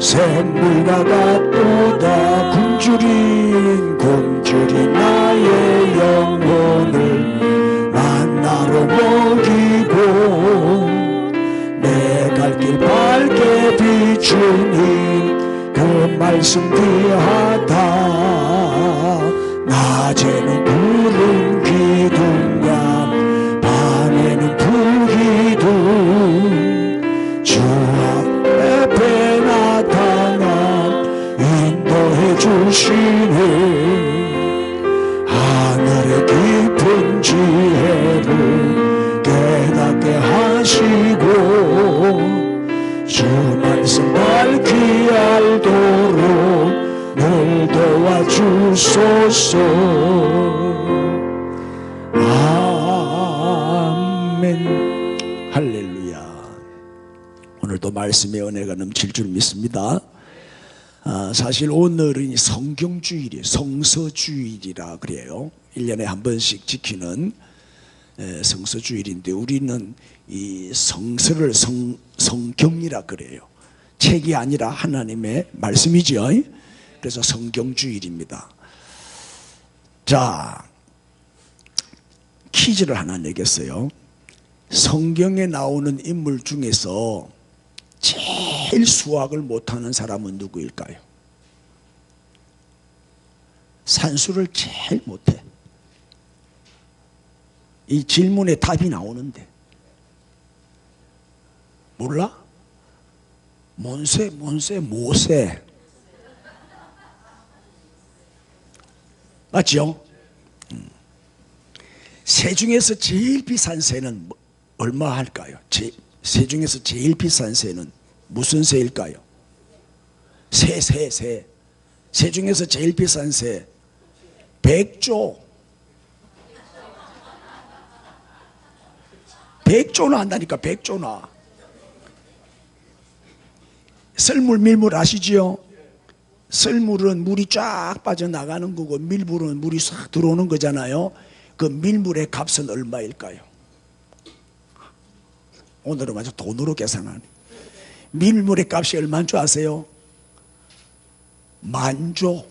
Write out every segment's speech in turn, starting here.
샘물과 같도다. 굶주린 나의 영혼을 만나로 먹이고 내 갈 길 밝게 비추니 그 말씀 귀하다. 낮에는 구름 기둥과 밤에는 불기둥 주 앞에 나타나 인도해 주시네. 하늘의 깊은 지혜를 깨닫게 하시고 주 말씀 밝히 알도록 늘 도와주소서. 아멘. 할렐루야. 오늘도 말씀의 은혜가 넘칠 줄 믿습니다. 사실 오늘은 성경주일이에요. 성서주일이라 그래요. 1년에 한 번씩 지키는 성서주일인데 우리는 이 성서를 성경이라 그래요. 책이 아니라 하나님의 말씀이죠. 그래서 성경주일입니다. 자, 퀴즈를 하나 내겠어요. 성경에 나오는 인물 중에서 제일 수학을 못하는 사람은 누구일까요? 산수를 제일 못해. 이 질문에 답이 나오는데 몰라? 모세. 맞죠? 새 중에서 제일 비싼 새는 얼마 할까요? 새 중에서 제일 비싼 새는 무슨 새일까요? 새. 새 중에서 제일 비싼 새 백조. 백조나 한다니까. 백조나. 썰물 밀물 아시지요? 썰물은 물이 쫙 빠져나가는 거고 밀물은 물이 싹 들어오는 거잖아요. 그 밀물의 값은 얼마일까요? 오늘은 아주 돈으로 계산하네. 밀물의 값이 얼마인 줄 아세요? 만조.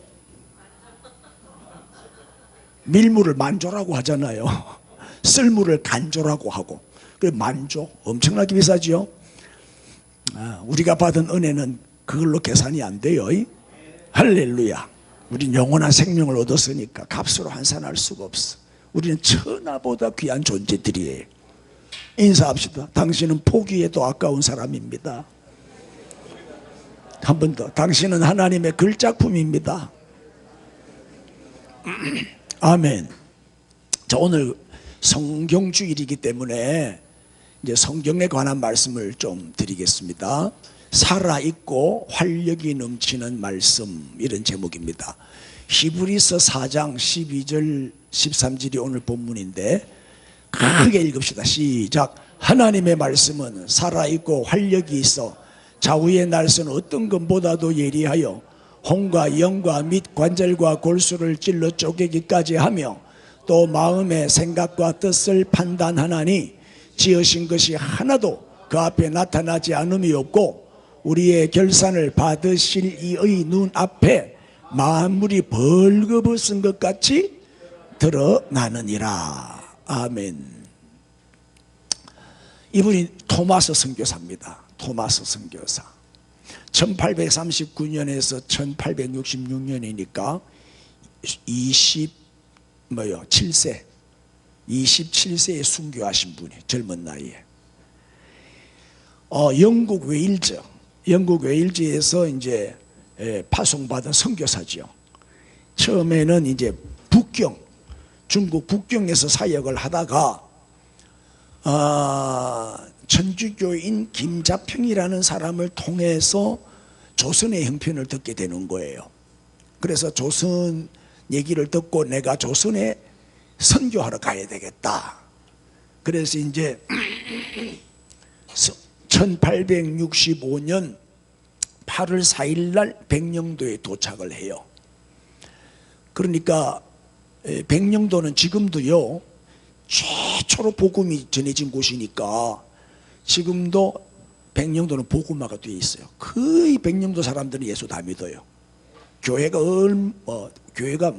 밀물을 만조라고 하잖아요. 썰물을 간조라고 하고. 그래 만조. 엄청나게 비싸지요. 우리가 받은 은혜는 그걸로 계산이 안 돼요. 할렐루야. 우린 영원한 생명을 얻었으니까 값으로 환산할 수가 없어. 우리는 천하보다 귀한 존재들이에요. 인사합시다. 당신은 포기해도 아까운 사람입니다. 한 번 더. 당신은 하나님의 글작품입니다. 아멘. 자, 오늘 성경주일이기 때문에 이제 성경에 관한 말씀을 좀 드리겠습니다. 살아있고 활력이 넘치는 말씀, 이런 제목입니다. 히브리서 4장 12절 13절이 오늘 본문인데 크게 읽읍시다. 시작. 하나님의 말씀은 살아있고 활력이 있어 좌우의 날선 어떤 것보다도 예리하여 혼과 영과 및 관절과 골수를 찔러 쪼개기까지 하며 또 마음의 생각과 뜻을 판단하나니 지으신 것이 하나도 그 앞에 나타나지 않음이 없고 우리의 결산을 받으실 이의 눈앞에 만물이 벌거벗은 것 같이 드러나느니라. 아멘. 이분이 토마스 선교사입니다. 토마스 선교사. 1839년에서 1866년이니까 27세에 순교하신 분이 젊은 나이에. 영국 웨일즈에서 이제 파송받은 선교사지요. 처음에는 이제 중국 북경에서 사역을 하다가 천주교인 김자평이라는 사람을 통해서 조선의 형편을 듣게 되는 거예요. 그래서 조선 얘기를 듣고 내가 조선에 선교하러 가야 되겠다. 그래서 이제 1865년 8월 4일 날 백령도에 도착을 해요. 그러니까 백령도는 지금도요 최초로 복음이 전해진 곳이니까 지금도 백령도는 복음화가 되어 있어요. 거의 백령도 사람들은 예수 다 믿어요. 교회가 교회가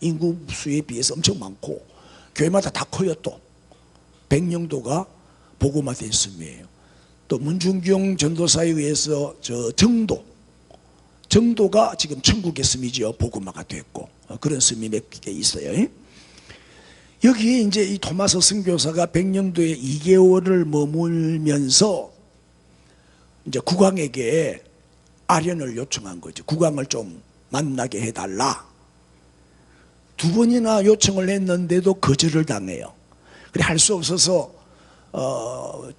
인구 수에 비해서 엄청 많고 교회마다 다 커요. 또 백령도가 복음화된 섬이에요. 또 문중경 전도사에 의해서 정도가 지금 천국의 섬이죠. 복음화가 됐고 그런 섬이 몇 개 있어요. 여기에 이제 이 토마스 선교사가 백령도에 2개월을 머물면서 이제 국왕에게 아련을 요청한 거죠. 국왕을 좀 만나게 해달라. 2번이나 요청을 했는데도 거절을 당해요. 그래 할 수 없어서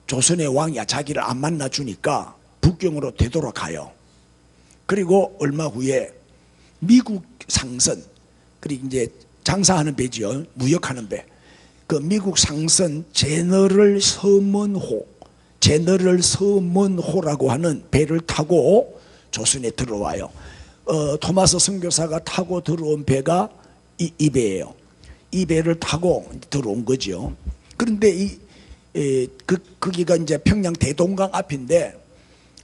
조선의 왕이야 자기를 안 만나주니까 북경으로 되돌아가요. 그리고 얼마 후에 미국 상선, 그리고 이제 장사하는 배지요, 무역하는 배. 그 미국 상선 제너럴 서먼호라고 하는 배를 타고 조선에 들어와요. 토마스 선교사가 타고 들어온 배가 이 배예요. 이 배를 타고 들어온 거죠. 그런데 거기가 이제 평양 대동강 앞인데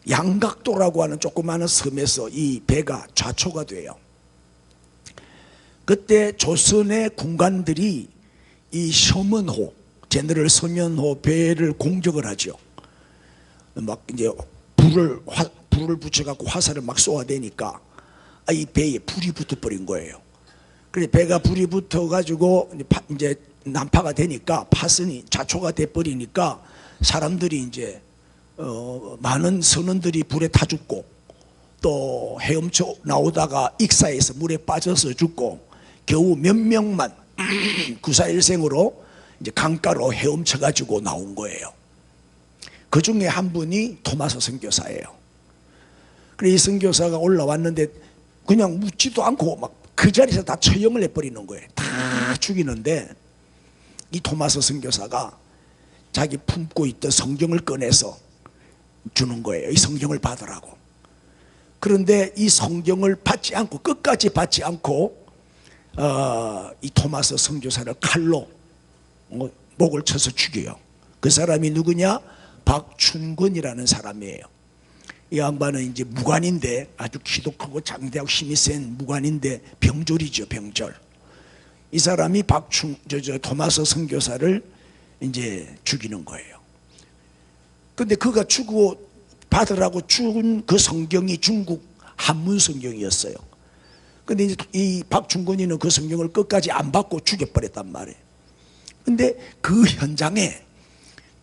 양각도라고 하는 조그마한 섬에서 이 배가 좌초가 돼요. 그때 조선의 군관들이 이 서문호, 제너럴 서문호 배를 공격을 하죠. 막 이제 불을 붙여갖고 화살을 막 쏘아대니까 이 배에 불이 붙어버린 거예요. 그래서 배가 불이 붙어가지고 이제 난파가 되니까 파선이 좌초가 돼버리니까 사람들이 이제 많은 선원들이 불에 타 죽고 또 헤엄쳐 나오다가 익사해서 물에 빠져서 죽고 겨우 몇 명만 구사일생으로 이제 강가로 헤엄쳐 가지고 나온 거예요. 그 중에 한 분이 토마스 선교사예요. 그래 이 선교사가 올라왔는데 그냥 묻지도 않고 막 그 자리에서 다 처형을 해버리는 거예요. 다 죽이는데 이 토마스 선교사가 자기 품고 있던 성경을 꺼내서 주는 거예요. 이 성경을 받으라고. 그런데 이 성경을 받지 않고 끝까지 받지 않고 이 토마스 선교사를 칼로 목을 쳐서 죽여요. 그 사람이 누구냐? 박춘근이라는 사람이에요. 이 양반은 이제 무관인데 아주 키도 크고 장대하고 힘이 센 무관인데 병졸이죠, 병졸. 이 사람이 토마스 선교사를 이제 죽이는 거예요. 근데 그가 죽고 받으라고 죽은 그 성경이 중국 한문 성경이었어요. 근데 이제 이 박충근이는 그 성경을 끝까지 안 받고 죽여버렸단 말이에요. 근데 그 현장에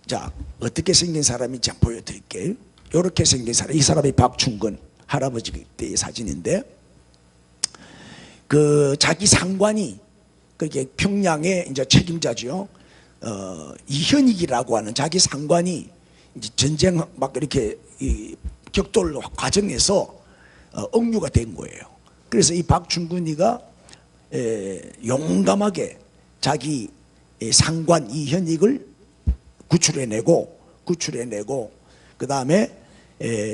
자 어떻게 생긴 사람인지 한번 보여드릴게요. 이렇게 생긴 사람, 이 사람이 박충근 할아버지 때의 사진인데 그 자기 상관이 그게 평양의 이제 책임자죠. 이현익이라고 하는 자기 상관이 이제 전쟁 막 이렇게 격돌 과정에서 억류가 된 거예요. 그래서 이 박충근이가 용감하게 자기 상관 이현익을 구출해내고 그 다음에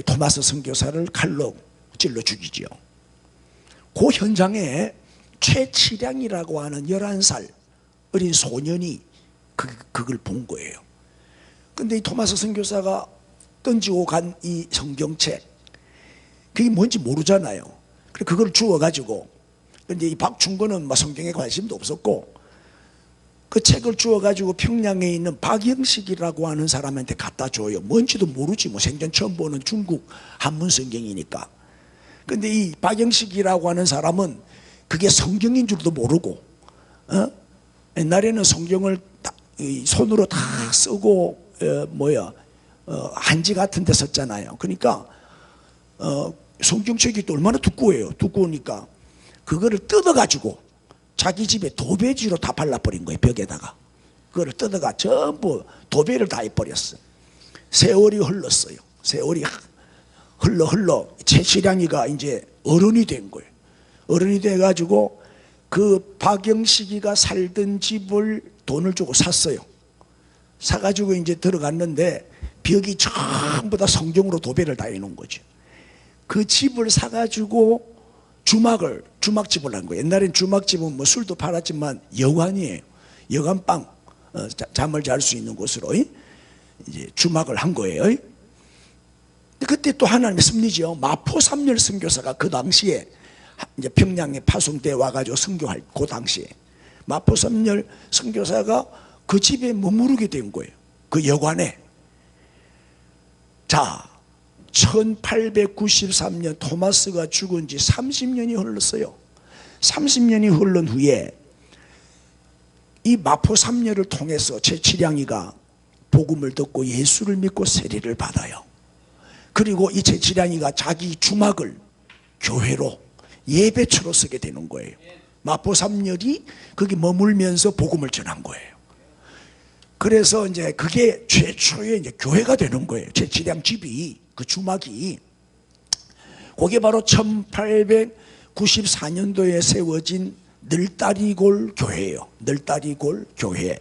토마스 선교사를 칼로 찔러 죽이죠. 그 현장에 최치량이라고 하는 11살 어린 소년이 그걸 본 거예요. 근데 이 토마스 선교사가 던지고 간 이 성경책 그게 뭔지 모르잖아요. 그래 그걸 주워가지고 근데 이 박충근은 뭐 성경에 관심도 없었고 그 책을 주워가지고 평양에 있는 박영식이라고 하는 사람한테 갖다 줘요. 뭔지도 모르지 뭐 생전 처음 보는 중국 한문 성경이니까. 근데 이 박영식이라고 하는 사람은 그게 성경인 줄도 모르고 옛날에는 성경을 손으로 다 쓰고 한지 같은 데 썼잖아요. 그러니까 성경책이 또 얼마나 두꺼워요. 두꺼우니까 그거를 뜯어가지고 자기 집에 도배지로 다 발라버린 거예요. 벽에다가 그거를 뜯어가 전부 도배를 다 해버렸어요. 세월이 흘렀어요. 세월이 흘러 최시량이가 이제 어른이 된 거예요. 어른이 돼가지고 그 박영식이가 살던 집을 돈을 주고 샀어요. 사가지고 이제 들어갔는데 벽이 전부 다 성경으로 도배를 다 해놓은 거죠. 그 집을 사가지고 주막집을 한 거예요. 옛날엔 주막집은 뭐 술도 팔았지만 여관이에요. 여관방 잠을 잘 수 있는 곳으로 이제 주막을 한 거예요. 그때 또 하나님의 섭리죠. 마포 삼열 선교사가 그 당시에 이제 평양에 파송돼 와가지고 선교할 그 당시에 마포 삼열 선교사가 그 집에 머무르게 된 거예요. 그 여관에. 자, 1893년 토마스가 죽은 지 30년이 흘렀어요. 30년이 흐른 후에 이 마포 삼녀를 통해서 제칠량이가 복음을 듣고 예수를 믿고 세례를 받아요. 그리고 이 제칠량이가 자기 주막을 교회로 예배처로 쓰게 되는 거예요. 마포 삼녀이 거기 머물면서 복음을 전한 거예요. 그래서 이제 그게 최초의 이제 교회가 되는 거예요. 제칠량 집이, 그 주막이. 그게 바로 1894년도에 세워진 늘다리골 교회예요. 늘다리골 교회.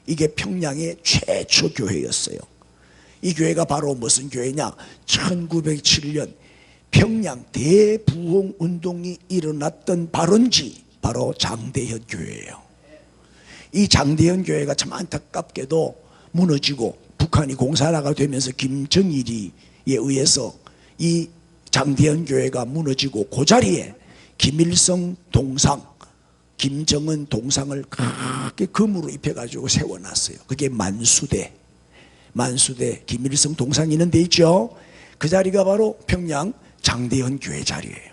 이게 평양의 최초 교회였어요. 이 교회가 바로 무슨 교회냐? 1907년 평양 대부흥 운동이 일어났던 발원지, 바로 장대현 교회예요. 이 장대현 교회가 참 안타깝게도 무너지고 북한이 공산화가 되면서 김정일이에 의해서 이 장대현 교회가 무너지고 그 자리에 김일성 동상, 김정은 동상을 크게 금으로 입혀가지고 세워놨어요. 그게 만수대 김일성 동상이 있는 데 있죠. 그 자리가 바로 평양 장대현 교회 자리예요.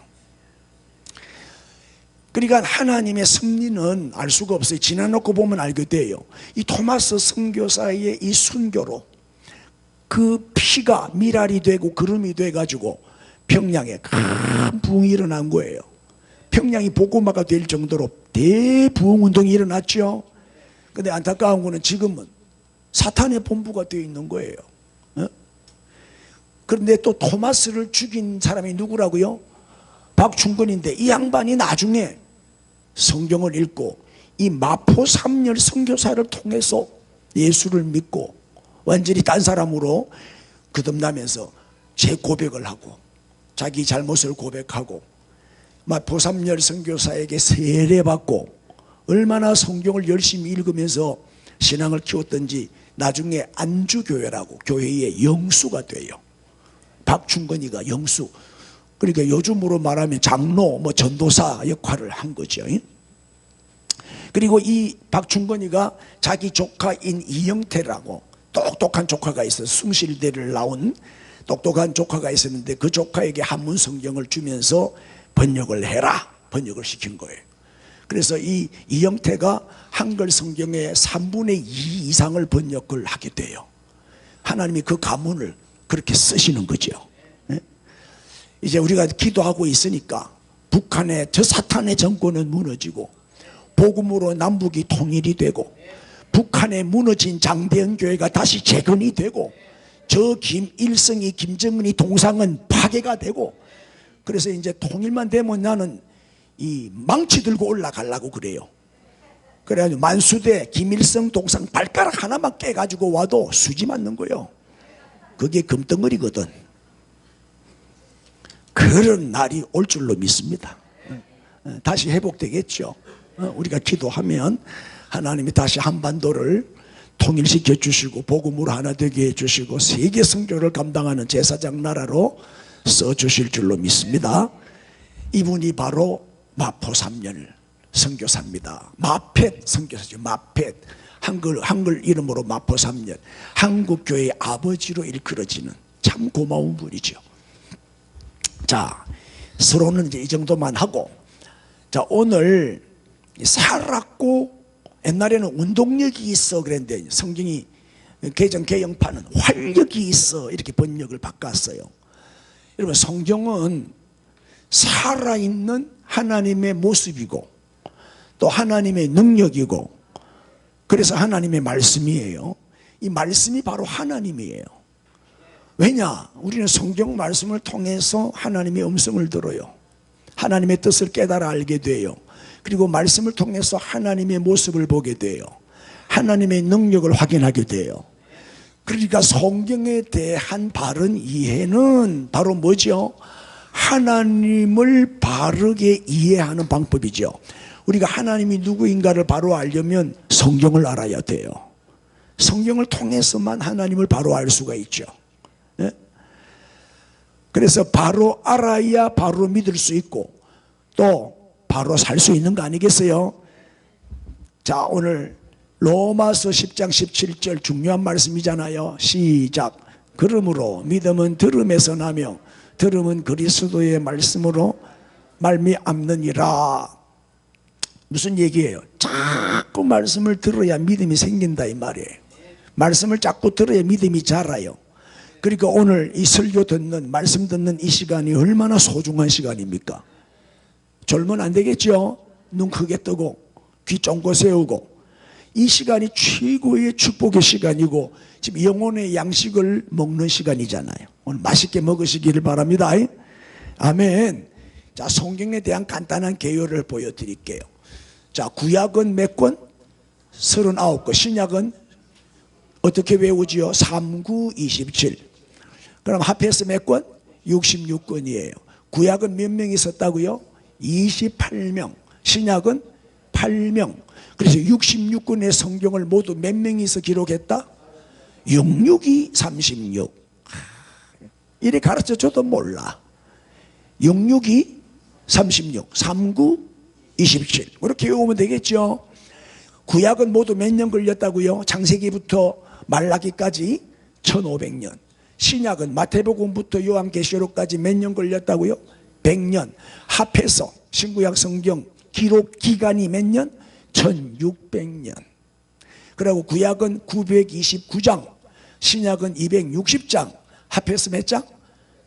그러니까 하나님의 섭리는 알 수가 없어요. 지나놓고 보면 알게 돼요. 이 토마스 선교사의 이 순교로 그 피가 미랄이 되고 구름이 돼가지고 평양에 큰 부흥이 일어난 거예요. 평양이 복음화가 될 정도로 대부흥 운동이 일어났죠. 그런데 안타까운 거는 지금은 사탄의 본부가 되어 있는 거예요. 그런데 또 토마스를 죽인 사람이 누구라고요? 박충근인데 이 양반이 나중에 성경을 읽고 이 마포 삼열 선교사를 통해서 예수를 믿고 완전히 딴 사람으로 거듭나면서 재고백을 하고 자기 잘못을 고백하고 마포 삼열 선교사에게 세례받고 얼마나 성경을 열심히 읽으면서 신앙을 키웠던지 나중에 안주교회라고 교회의 영수가 돼요. 박충건이가 영수. 그러니까 요즘으로 말하면 장로, 전도사 역할을 한 거죠. 그리고 이 박충건이가 자기 조카인 이영태라고 똑똑한 조카가 있어요. 숭실대를 나온 똑똑한 조카가 있었는데 그 조카에게 한문 성경을 주면서 번역을 해라, 번역을 시킨 거예요. 그래서 이 이영태가 한글 성경의 3분의 2 이상을 번역을 하게 돼요. 하나님이 그 가문을 그렇게 쓰시는 거죠. 이제 우리가 기도하고 있으니까 북한의 저 사탄의 정권은 무너지고 복음으로 남북이 통일이 되고 북한에 무너진 장대현 교회가 다시 재건이 되고 저 김일성이 김정은이 동상은 파괴가 되고 그래서 이제 통일만 되면 나는 이 망치 들고 올라가려고 그래요. 그래가지고 만수대 김일성 동상 발가락 하나만 깨가지고 와도 수지 맞는 거예요. 그게 금덩어리거든. 그런 날이 올 줄로 믿습니다. 다시 회복되겠죠. 우리가 기도하면 하나님이 다시 한반도를 통일시켜 주시고 복음으로 하나 되게 해주시고 세계 선교를 감당하는 제사장 나라로 써주실 줄로 믿습니다. 이분이 바로 마포 삼열 선교사입니다. 마펫 선교사죠. 마펫. 한글 이름으로 마포 삼열. 한국교회의 아버지로 일컬어지는 참 고마운 분이죠. 자, 서로는 이제 이 정도만 하고, 자, 오늘 살았고 옛날에는 운동력이 있어 그랬는데 성경이 개정판은 활력이 있어 이렇게 번역을 바꿨어요. 여러분, 성경은 살아있는 하나님의 모습이고 또 하나님의 능력이고 그래서 하나님의 말씀이에요. 이 말씀이 바로 하나님이에요. 왜냐? 우리는 성경 말씀을 통해서 하나님의 음성을 들어요. 하나님의 뜻을 깨달아 알게 돼요. 그리고 말씀을 통해서 하나님의 모습을 보게 돼요. 하나님의 능력을 확인하게 돼요. 그러니까 성경에 대한 바른 이해는 바로 뭐죠? 하나님을 바르게 이해하는 방법이죠. 우리가 하나님이 누구인가를 바로 알려면 성경을 알아야 돼요. 성경을 통해서만 하나님을 바로 알 수가 있죠. 그래서 바로 알아야 바로 믿을 수 있고 또 바로 살 수 있는 거 아니겠어요? 자, 오늘 로마서 10장 17절 중요한 말씀이잖아요. 시작. 그러므로 믿음은 들음에서 나며 들음은 그리스도의 말씀으로 말미암느니라. 무슨 얘기예요? 자꾸 말씀을 들어야 믿음이 생긴다 이 말이에요. 말씀을 자꾸 들어야 믿음이 자라요. 그러니까 오늘 이 설교 듣는, 말씀 듣는 이 시간이 얼마나 소중한 시간입니까? 졸면 안 되겠죠? 눈 크게 뜨고 귀 쫑긋 세우고. 이 시간이 최고의 축복의 시간이고 지금 영혼의 양식을 먹는 시간이잖아요. 오늘 맛있게 먹으시기를 바랍니다. 아멘. 자, 성경에 대한 간단한 개요를 보여드릴게요. 자, 구약은 몇 권? 39권. 신약은 어떻게 외우지요? 3, 9, 27. 그럼 합해서 몇 권? 66권이에요. 구약은 몇 명 있었다고요? 28명. 신약은 8명. 그래서 66권의 성경을 모두 몇 명이서 기록했다? 66이 36. 이래 가르쳐줘도 몰라. 66이 36, 39, 27. 그렇게 외우면 되겠죠. 구약은 모두 몇 년 걸렸다고요? 창세기부터 말라기까지 1500년. 신약은 마태복음부터 요한계시록까지 몇 년 걸렸다고요? 100년. 합해서 신구약 성경 기록 기간이 몇 년? 1600년. 그리고 구약은 929장, 신약은 260장, 합해서 몇 장?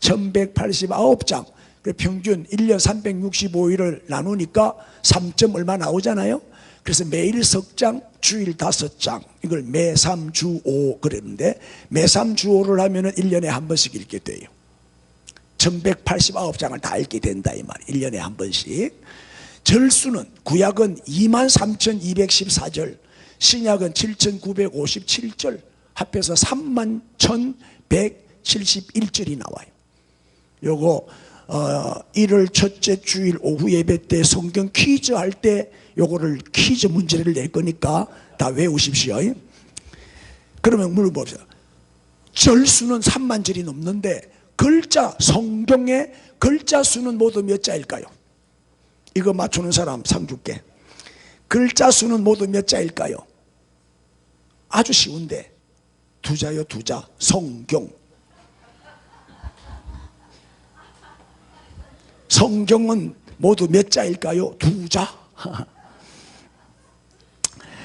1189장. 평균 1년 365일을 나누니까 3점 얼마 나오잖아요. 그래서 매일 석장, 주일 5장. 이걸 매삼주오 그랬는데 매삼주오를 하면은 1년에 한 번씩 읽게 돼요. 1189장을 다 읽게 된다 이 말이에요. 1년에 한 번씩. 절수는 구약은 23,214절, 신약은 7,957절, 합해서 31,171절이 나와요. 요거 1월 첫째 주일 오후 예배 때 성경 퀴즈 할 때 요거를 퀴즈 문제를 낼 거니까 다 외우십시오. 그러면 물어봅시다. 절수는 3만 절이 넘는데 글자, 성경의 글자 수는 모두 몇 자일까요? 이거 맞추는 사람 상 줄게. 글자 수는 모두 몇 자일까요? 아주 쉬운데 두 자요, 두 자. 성경. 성경은 모두 몇 자일까요? 두 자.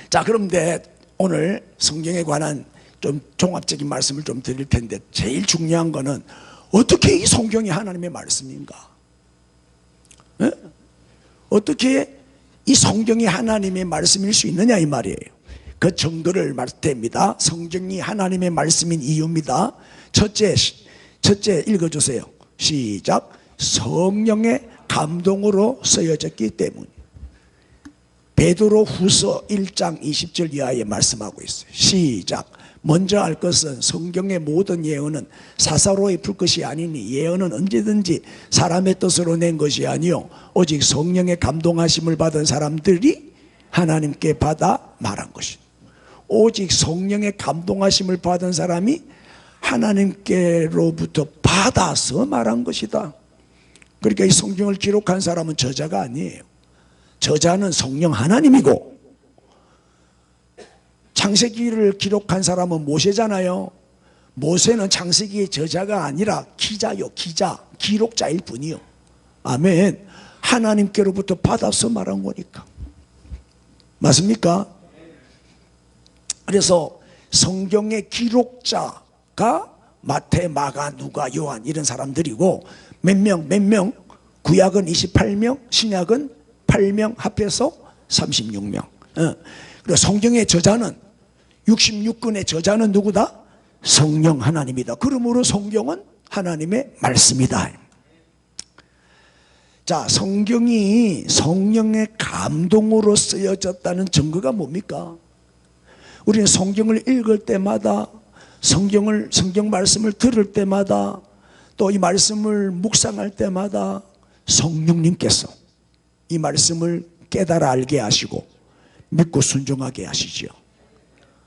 자, 그런데 오늘 성경에 관한 좀 종합적인 말씀을 좀 드릴 텐데 제일 중요한 거는 어떻게 이 성경이 하나님의 말씀인가? 네? 어떻게 이 성경이 하나님의 말씀일 수 있느냐 이 말이에요. 그 정도를 말씀드립니다. 성경이 하나님의 말씀인 이유입니다. 첫째 읽어주세요. 시작. 성령의 감동으로 쓰여졌기 때문. 베드로 후서 1장 20절 이하에 말씀하고 있어요. 시작. 먼저 알 것은 성경의 모든 예언은 사사로이 풀 것이 아니니 예언은 언제든지 사람의 뜻으로 낸 것이 아니요 오직 성령의 감동하심을 받은 사람들이 하나님께 받아 말한 것이다. 오직 성령의 감동하심을 받은 사람이 하나님께로부터 받아서 말한 것이다. 그러니까 이 성경을 기록한 사람은 저자가 아니에요. 저자는 성령 하나님이고 창세기를 기록한 사람은 모세잖아요. 모세는 창세기의 저자가 아니라 기자요, 기자, 기록자일 뿐이요. 아멘. 하나님께로부터 받아서 말한 거니까. 맞습니까? 그래서 성경의 기록자가 마태, 마가, 누가, 요한 이런 사람들이고 몇 명? 구약은 28명, 신약은 8명, 합해서 36명. 그리고 성경의 저자는 66권의 저자는 누구다? 성령 하나님이다. 그러므로 성경은 하나님의 말씀이다. 자, 성경이 성령의 감동으로 쓰여졌다는 증거가 뭡니까? 우리는 성경을 읽을 때마다 성경 말씀을 들을 때마다 또 이 말씀을 묵상할 때마다 성령님께서 이 말씀을 깨달아 알게 하시고 믿고 순종하게 하시죠.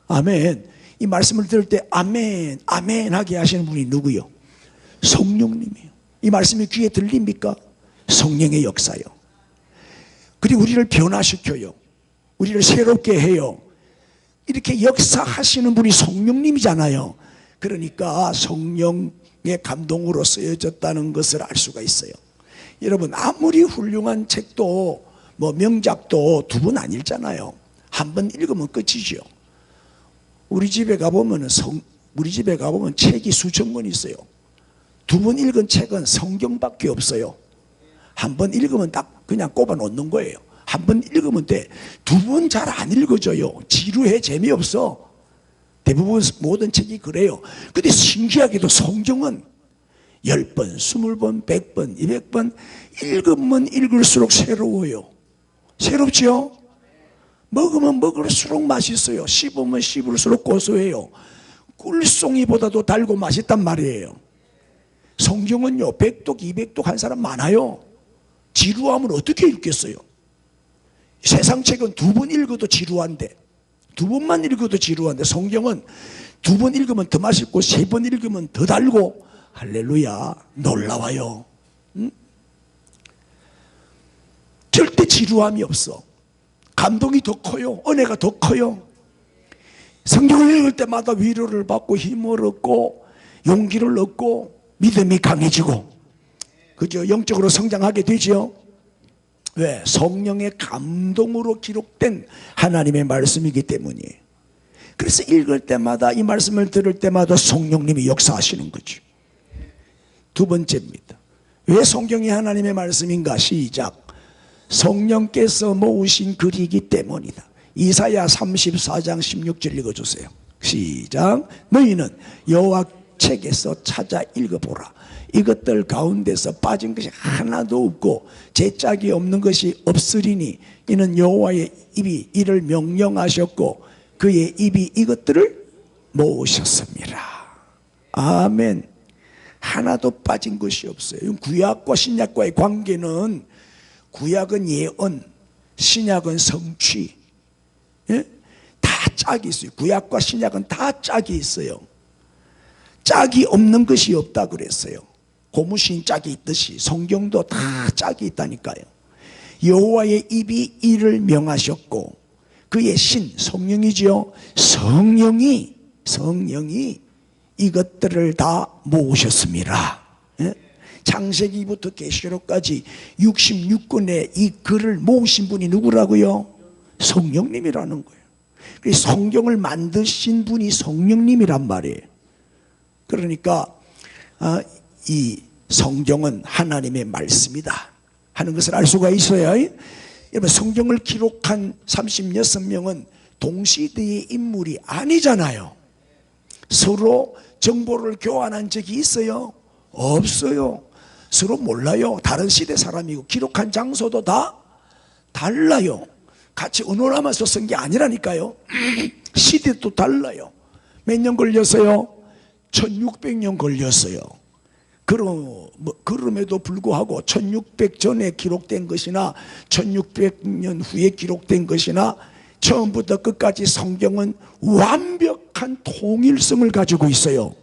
아멘. 이 말씀을 들을 때 아멘, 아멘 하게 하시는 분이 누구요? 성령님이요. 이 말씀이 귀에 들립니까? 성령의 역사요. 그리고 우리를 변화시켜요. 우리를 새롭게 해요. 이렇게 역사하시는 분이 성령님이잖아요. 그러니까 성령의 감동으로 쓰여졌다는 것을 알 수가 있어요. 여러분, 아무리 훌륭한 책도 뭐 명작도 두 번 안 읽잖아요. 한 번 읽으면 끝이죠. 우리 집에 가보면 책이 수천 권 있어요. 두 번 읽은 책은 성경밖에 없어요. 한 번 읽으면 딱 그냥 꼽아 놓는 거예요. 한 번 읽으면 돼. 두 번 잘 안 읽어져요. 지루해, 재미없어. 대부분 모든 책이 그래요. 근데 신기하게도 성경은 10번, 20번, 100번, 200번 읽으면 읽을수록 새로워요. 새롭죠? 먹으면 먹을수록 맛있어요. 씹으면 씹을수록 고소해요. 꿀송이보다도 달고 맛있단 말이에요. 성경은요, 100독, 200독 한 사람 많아요. 지루하면 어떻게 읽겠어요? 세상 책은 두 번 읽어도 지루한데, 두 번만 읽어도 지루한데, 성경은 두 번 읽으면 더 맛있고 세 번 읽으면 더 달고, 할렐루야, 놀라워요. 응? 절대 지루함이 없어. 감동이 더 커요. 은혜가 더 커요. 성경을 읽을 때마다 위로를 받고 힘을 얻고 용기를 얻고 믿음이 강해지고, 그죠? 영적으로 성장하게 되죠. 왜? 성령의 감동으로 기록된 하나님의 말씀이기 때문이에요. 그래서 읽을 때마다, 이 말씀을 들을 때마다 성령님이 역사하시는 거죠. 두 번째입니다. 왜 성경이 하나님의 말씀인가? 시작. 성령께서 모으신 글이기 때문이다. 이사야 34장 16절 읽어주세요. 시작. 너희는 여호와 책에서 찾아 읽어보라. 이것들 가운데서 빠진 것이 하나도 없고 제 짝이 없는 것이 없으리니 이는 여호와의 입이 이를 명령하셨고 그의 입이 이것들을 모으셨습니다. 아멘. 하나도 빠진 것이 없어요. 구약과 신약과의 관계는, 구약은 예언, 신약은 성취. 예? 다 짝이 있어요. 구약과 신약은 다 짝이 있어요. 짝이 없는 것이 없다 그랬어요. 고무신 짝이 있듯이 성경도 다 짝이 있다니까요. 여호와의 입이 이를 명하셨고 그의 신, 성령이지요. 성령이 이것들을 다 모으셨습니다. 예? 창세기부터 계시록까지 66권의 이 글을 모으신 분이 누구라고요? 성령님이라는 거예요. 성경을 만드신 분이 성령님이란 말이에요. 그러니까 이 성경은 하나님의 말씀이다 하는 것을 알 수가 있어요. 여러분, 성경을 기록한 36명은 동시대의 인물이 아니잖아요. 서로 정보를 교환한 적이 있어요? 없어요. 서로 몰라요. 다른 시대 사람이고 기록한 장소도 다 달라요. 같이 언어라면서 쓴 게 아니라니까요. 시대도 달라요. 몇 년 걸렸어요? 1600년 걸렸어요. 그럼에도 불구하고 1600 전에 기록된 것이나 1600년 후에 기록된 것이나 처음부터 끝까지 성경은 완벽한 통일성을 가지고 있어요.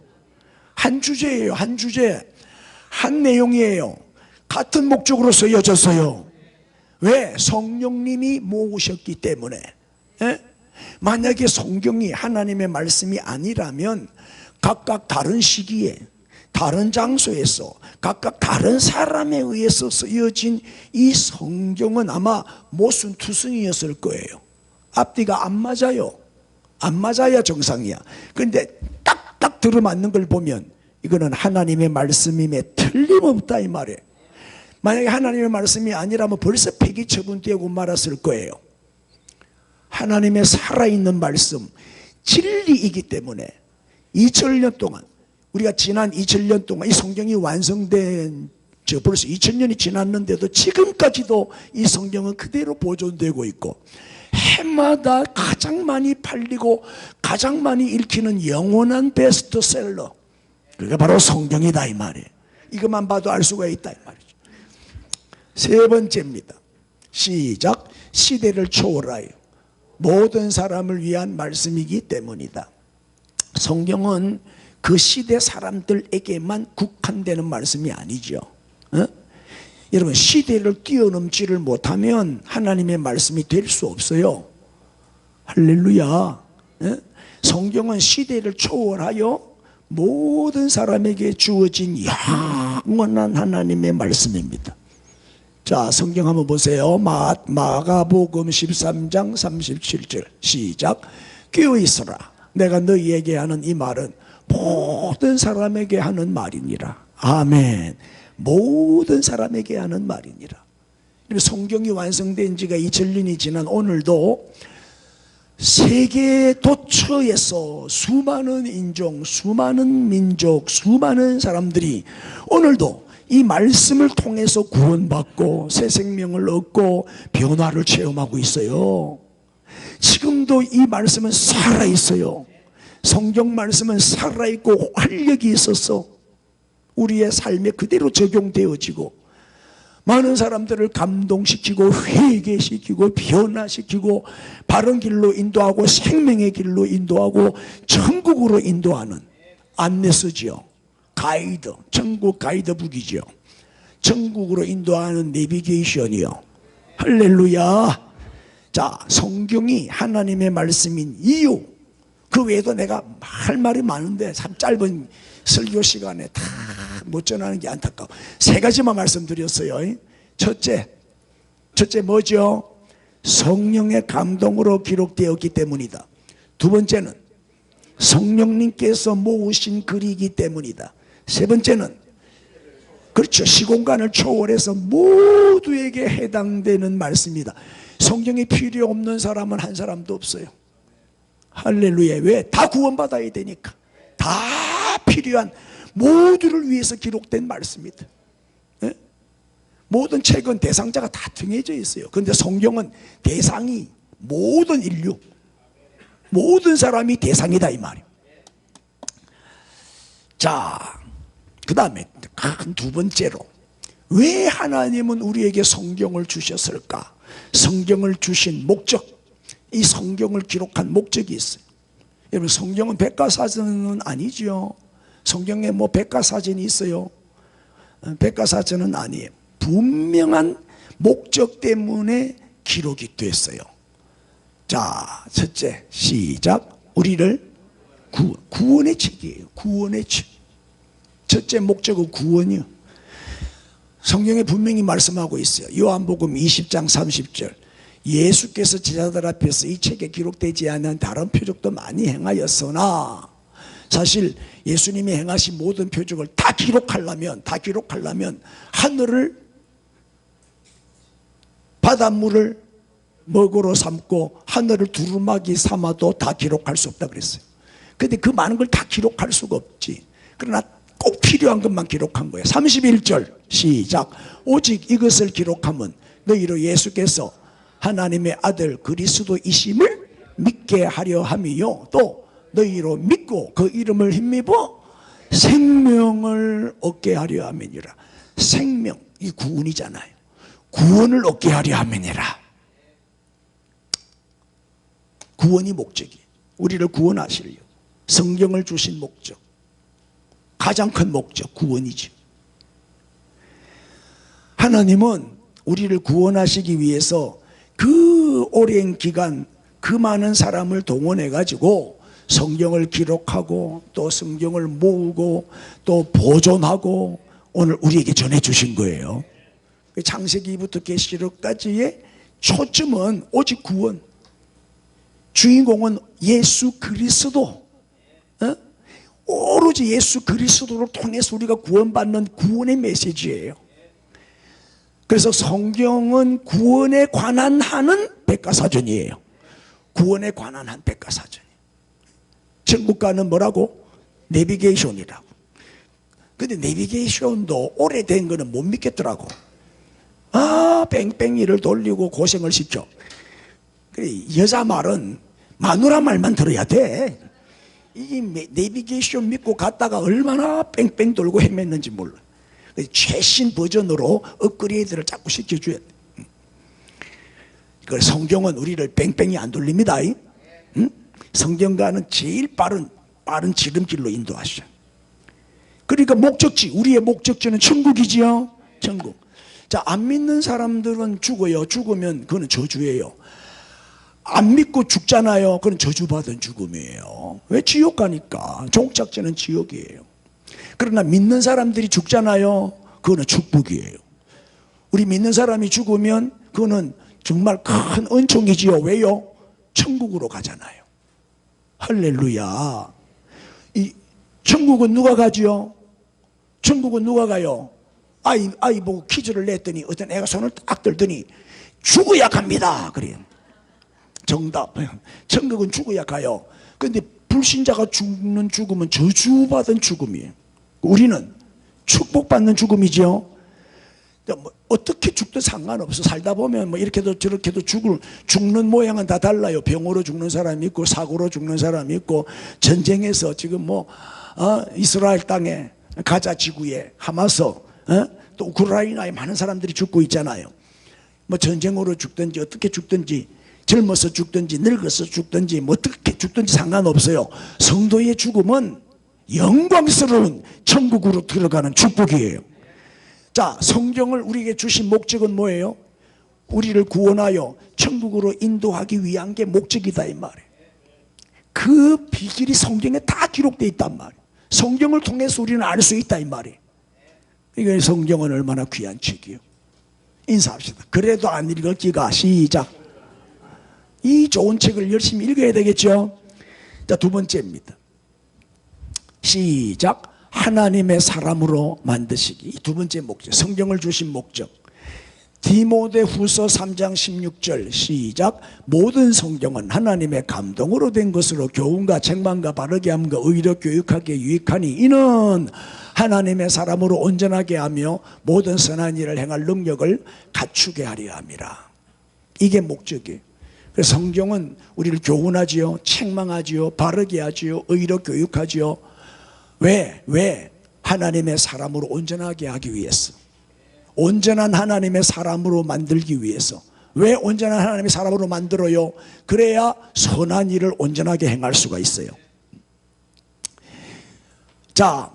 한 주제예요. 한 주제, 한 내용이에요. 같은 목적으로 쓰여졌어요. 왜? 성령님이 모으셨기 때문에. 예? 만약에 성경이 하나님의 말씀이 아니라면 각각 다른 시기에 다른 장소에서 각각 다른 사람에 의해서 쓰여진 이 성경은 아마 모순투성이었을 거예요. 앞뒤가 안 맞아요. 안 맞아야 정상이야. 그런데 딱딱 들어맞는 걸 보면 이거는 하나님의 말씀임에 틀림없다 이 말이에요. 만약에 하나님의 말씀이 아니라면 벌써 폐기 처분되고 말았을 거예요. 하나님의 살아있는 말씀, 진리이기 때문에 2000년 동안, 우리가 지난 2000년 동안 이 성경이 완성된 벌써 2000년이 지났는데도 지금까지도 이 성경은 그대로 보존되고 있고, 해마다 가장 많이 팔리고 가장 많이 읽히는 영원한 베스트셀러, 그게 바로 성경이다 이 말이에요. 이것만 봐도 알 수가 있다 이 말이죠. 세 번째입니다. 시작. 시대를 초월하여 모든 사람을 위한 말씀이기 때문이다. 성경은 그 시대 사람들에게만 국한되는 말씀이 아니죠. 여러분, 시대를 뛰어넘지를 못하면 하나님의 말씀이 될 수 없어요. 할렐루야. 성경은 시대를 초월하여 모든 사람에게 주어진 영원한 하나님의 말씀입니다. 자, 성경 한번 보세요. 마가복음 13장 37절 시작. 깨어있으라. 내가 너희에게 하는 이 말은 모든 사람에게 하는 말이니라. 아멘. 모든 사람에게 하는 말이니라. 성경이 완성된 지가 2000년이 지난 오늘도 세계 도처에서 수많은 인종, 수많은 민족, 수많은 사람들이 오늘도 이 말씀을 통해서 구원받고 새 생명을 얻고 변화를 체험하고 있어요. 지금도 이 말씀은 살아있어요. 성경 말씀은 살아있고 활력이 있어서 우리의 삶에 그대로 적용되어지고 많은 사람들을 감동시키고 회개시키고 변화시키고 바른 길로 인도하고 생명의 길로 인도하고 천국으로 인도하는 안내서지요. 가이드, 천국 가이드북이죠. 천국으로 인도하는 내비게이션이요. 할렐루야. 자, 성경이 하나님의 말씀인 이유, 그 외에도 내가 할 말이 많은데 참 짧은 설교 시간에 다 못 전하는 게 안타까워. 세 가지만 말씀드렸어요. 첫째 뭐죠? 성령의 감동으로 기록되었기 때문이다. 두 번째는 성령님께서 모으신 글이기 때문이다. 세 번째는 그렇죠, 시공간을 초월해서 모두에게 해당되는 말씀이다. 성경이 필요 없는 사람은 한 사람도 없어요. 할렐루야. 왜? 다 구원받아야 되니까. 다 필요한 모두를 위해서 기록된 말씀이다. 네? 모든 책은 대상자가 다 정해져 있어요. 그런데 성경은 대상이 모든 인류, 모든 사람이 대상이다 이 말이에요. 자, 그 다음에 큰 두 번째로 왜 하나님은 우리에게 성경을 주셨을까? 성경을 주신 목적, 이 성경을 기록한 목적이 있어요. 여러분, 성경은 백과사전은 아니죠. 성경에 뭐 백과사전이 있어요? 백과사전은 아니에요. 분명한 목적 때문에 기록이 됐어요. 자, 첫째 시작. 우리를 구원의 책이에요. 구원의 책. 첫째 목적은 구원이요. 성경에 분명히 말씀하고 있어요. 요한복음 20장 30절. 예수께서 제자들 앞에서 이 책에 기록되지 않은 다른 표적도 많이 행하였으나, 사실 예수님이 행하신 모든 표적을 다 기록하려면 하늘을 바닷물을 먹으로 삼고 하늘을 두루마기 삼아도 다 기록할 수 없다 그랬어요. 그런데 그 많은 걸 다 기록할 수가 없지. 그러나 꼭 필요한 것만 기록한 거예요. 31절 시작. 오직 이것을 기록하면 너희로 예수께서 하나님의 아들 그리스도이심을 믿게 하려 함이요, 또 너희로 믿고 그 이름을 힘입어 생명을 얻게 하려 함이니라. 생명, 이 구원이잖아요. 구원을 얻게 하려 함이니라. 구원이 목적이, 우리를 구원하시려 성경을 주신 목적, 가장 큰 목적 구원이죠. 하나님은 우리를 구원하시기 위해서 그 오랜 기간 그 많은 사람을 동원해 가지고 성경을 기록하고 또 성경을 모으고 또 보존하고 오늘 우리에게 전해 주신 거예요. 창세기부터 계시록까지의 초점은 오직 구원, 주인공은 예수 그리스도, 오로지 예수 그리스도를 통해서 우리가 구원받는 구원의 메시지예요. 그래서 성경은 구원에 관한 하는 백과사전이에요. 구원에 관한 한 백과사전이에요. 천국가는 뭐라고? 내비게이션이라고. 근데 내비게이션도 오래된 거는 못 믿겠더라고. 뺑뺑이를 돌리고 고생을 시켜. 그래, 여자 말은 마누라 말만 들어야 돼. 이 내비게이션 믿고 갔다가 얼마나 뺑뺑 돌고 헤맸는지 몰라. 최신 버전으로 업그레이드를 자꾸 시켜줘야 돼. 그래서 성경은 우리를 뺑뺑이 안 돌립니다. 성경가는 제일 빠른 지름길로 인도하셔. 그러니까 목적지, 우리의 목적지는 천국이지요. 천국. 자, 안 믿는 사람들은 죽어요. 죽으면 그거는 저주예요. 안 믿고 죽잖아요. 그건 저주받은 죽음이에요. 왜? 지옥 가니까. 종착지는 지옥이에요. 그러나 믿는 사람들이 죽잖아요. 그거는 축복이에요. 우리 믿는 사람이 죽으면 그거는 정말 큰 은총이지요. 왜요? 천국으로 가잖아요. 할렐루야. 이 천국은 누가 가지요? 천국은 누가 가요? 아이 보고 퀴즈를 냈더니 어떤 애가 손을 딱 들더니 죽어야 갑니다. 그래요. 정답. 천국은 죽어야 가요. 그런데 불신자가 죽는 죽음은 저주받은 죽음이에요. 우리는 축복받는 죽음이죠. 뭐 어떻게 죽든 상관없어. 살다 보면 뭐 이렇게도 저렇게도 죽는 모양은 다 달라요. 병으로 죽는 사람이 있고 사고로 죽는 사람이 있고 전쟁에서 지금 이스라엘 땅에 가자 지구에 하마스 또 우크라이나에 많은 사람들이 죽고 있잖아요. 뭐 전쟁으로 죽든지 어떻게 죽든지 젊어서 죽든지 늙어서 죽든지 뭐 어떻게 죽든지 상관없어요. 성도의 죽음은 영광스러운 천국으로 들어가는 축복이에요. 자, 성경을 우리에게 주신 목적은 뭐예요? 우리를 구원하여 천국으로 인도하기 위한 게 목적이다 이 말이에요. 그 비결이 성경에 다 기록되어 있단 말이에요. 성경을 통해서 우리는 알 수 있다 이 말이에요. 이게 성경은 얼마나 귀한 책이에요. 인사합시다. 그래도 안 읽을기가. 시작. 이 좋은 책을 열심히 읽어야 되겠죠. 자, 두 번째입니다. 시작. 하나님의 사람으로 만드시기. 이 두 번째 목적, 성경을 주신 목적. 디모데후서 3장 16절 시작. 모든 성경은 하나님의 감동으로 된 것으로 교훈과 책망과 바르게 함과 의로 교육하기에 유익하니 이는 하나님의 사람으로 온전하게 하며 모든 선한 일을 행할 능력을 갖추게 하려 함이라. 이게 목적이에요. 그래서 성경은 우리를 교훈하지요, 책망하지요, 바르게 하지요, 의로 교육하지요. 왜? 하나님의 사람으로 온전하게 하기 위해서. 온전한 하나님의 사람으로 만들기 위해서. 왜 온전한 하나님의 사람으로 만들어요? 그래야 선한 일을 온전하게 행할 수가 있어요. 자,